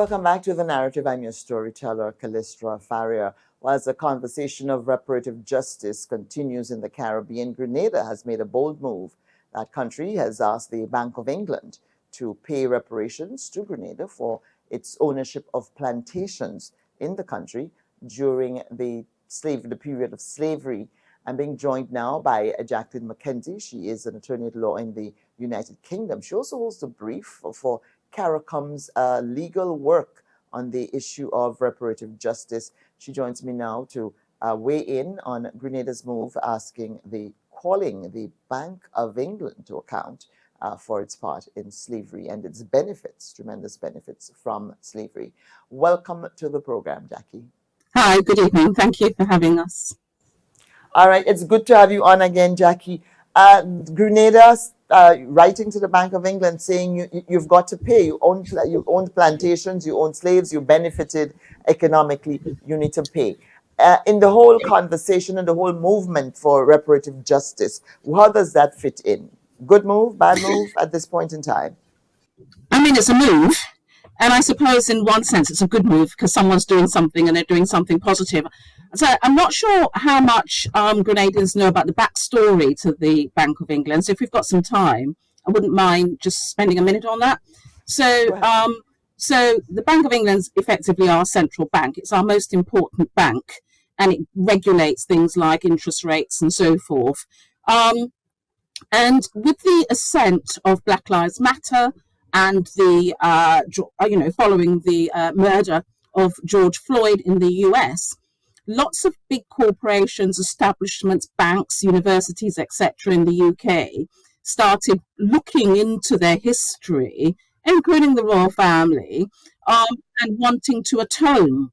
Welcome back to The Narrative. I'm your storyteller, Callistra Farrier. Well, as the conversation of reparative justice continues in the Caribbean, Grenada has made a bold move. That country has asked the Bank of England to pay reparations to Grenada for its ownership of plantations in the country during the period of slavery. I'm being joined now by Jacqui McKenzie. She is an attorney at law in the United Kingdom. She also holds the brief for CARICOM's legal work on the issue of reparative justice. She joins me now to weigh in on Grenada's move, calling the Bank of England to account for its part in slavery and its benefits, tremendous benefits from slavery. Welcome to the program, Jacqui. Hi, good evening. Thank you for having us. All right, it's good to have you on again, Jacqui. Grenada writing to the Bank of England saying you've got to pay. You owned plantations, you owned slaves, you benefited economically, you need to pay. In the whole conversation and the whole movement for reparative justice, how does that fit in? Good move, bad move at this point in time? I mean, it's a move. And I suppose in one sense it's a good move because someone's doing something and they're doing something positive. So I'm not sure how much Grenadians know about the backstory to the Bank of England. So if we've got some time, I wouldn't mind just spending a minute on that. So the Bank of England's effectively our central bank. It's our most important bank, and it regulates things like interest rates and so forth. And with the ascent of Black Lives Matter and the following the murder of George Floyd in the US, lots of big corporations, establishments, banks, universities, etc. in the UK started looking into their history, including the royal family, and wanting to atone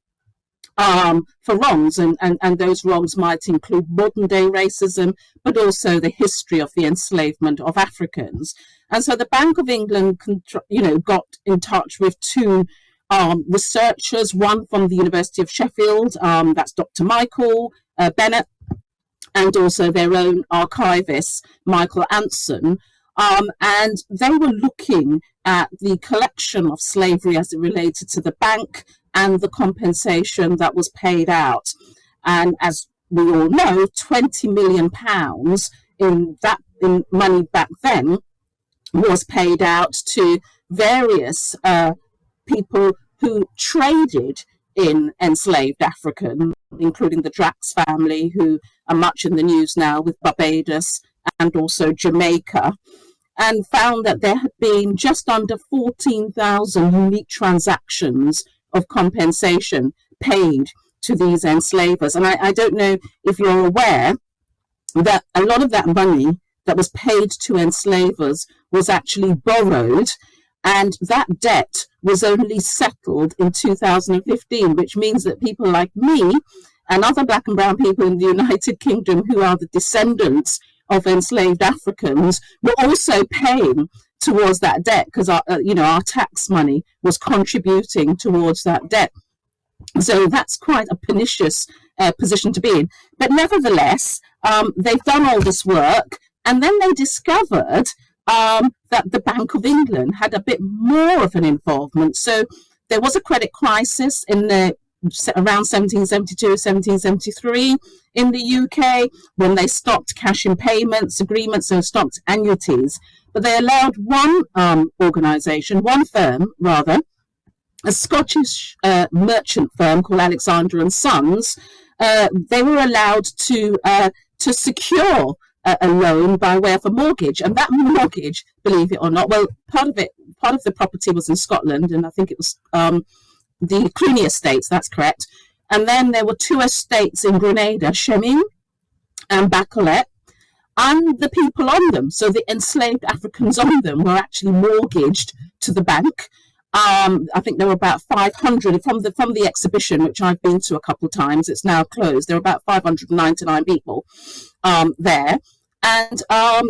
for wrongs, and those wrongs might include modern day racism, but also the history of the enslavement of Africans. And so the Bank of England, got in touch with two researchers, one from the University of Sheffield, that's Dr. Michael Bennett, and also their own archivist, Michael Anson. And they were looking at the collection of slavery as it related to the bank and the compensation that was paid out. And as we all know, £20 million in money back then was paid out to various people who traded in enslaved Africans, including the Drax family, who are much in the news now with Barbados and also Jamaica, and found that there had been just under 14,000 unique transactions of compensation paid to these enslavers. And I don't know if you're aware that a lot of that money that was paid to enslavers was actually borrowed, and that debt was only settled in 2015, which means that people like me and other Black and brown people in the United Kingdom who are the descendants of enslaved Africans were also paying towards that debt because our tax money was contributing towards that debt. So that's quite a pernicious position to be in. But nevertheless, they've done all this work, and then they discovered that the Bank of England had a bit more of an involvement. So there was a credit crisis around 1772, 1773 in the UK, when they stopped cash in payments agreements and stopped annuities. But they allowed one firm, a Scottish merchant firm called Alexander and Sons. They were allowed to secure a loan by way of a mortgage, and that mortgage, believe it or not, well, part of the property was in Scotland, and I think it was the Cluny estates, that's correct. And then there were two estates in Grenada, Chemin and Bacolet, and the people on them, so the enslaved Africans on them, were actually mortgaged to the bank. I think there were about 500 from the exhibition, which I've been to a couple of times. It's now closed. There were about 599 people there, and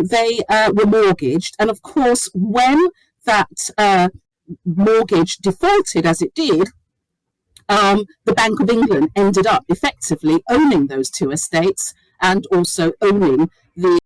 they were mortgaged. And of course, when that mortgage defaulted, as it did, the Bank of England ended up effectively owning those two estates and also owning the